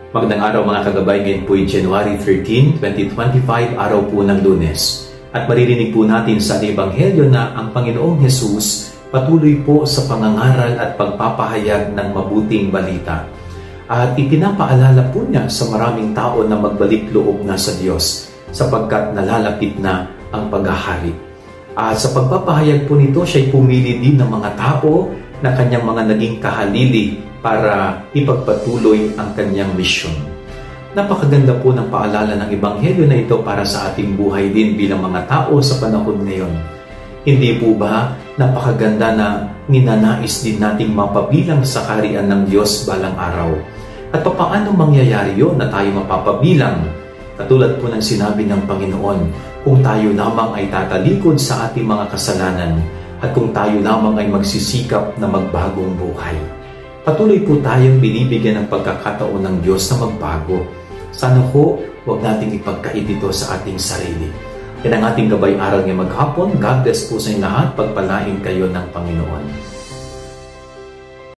Magandang araw mga kagabay, ngayon po ay January 13, 2025, araw po ng Lunes. At maririnig po natin sa Ebanghelyo na ang Panginoong Hesus patuloy po sa pangangaral at pagpapahayag ng mabuting balita. At ipinapaalala po niya sa maraming tao na magbalik loob na sa Diyos sapagkat nalalapit na ang paghahari. At sa pagpapahayag po nito, siya'y pumili din ng mga tao na kanyang mga naging kahalili para ipagpatuloy ang kanyang misyon. Napakaganda po ng paalala ng Ebanghelyo na ito para sa ating buhay din bilang mga tao sa panahon ngayon. Hindi po ba napakaganda na ninanais din nating mapabilang sa kaharian ng Diyos balang araw? At paano mangyayari yun na tayo mapapabilang? Katulad po ng sinabi ng Panginoon, kung tayo lamang ay tatalikod sa ating mga kasalanan at kung tayo lamang ay magsisikap na magbagong buhay. Patuloy po tayong binibigyan ng pagkakataon ng Diyos na magbago. Sana po, huwag nating ipagkait ito sa ating sarili. Yan ang ating gabay-aral ngayong maghapon. God bless po sa inyo lahat. Pagpalain kayo ng Panginoon.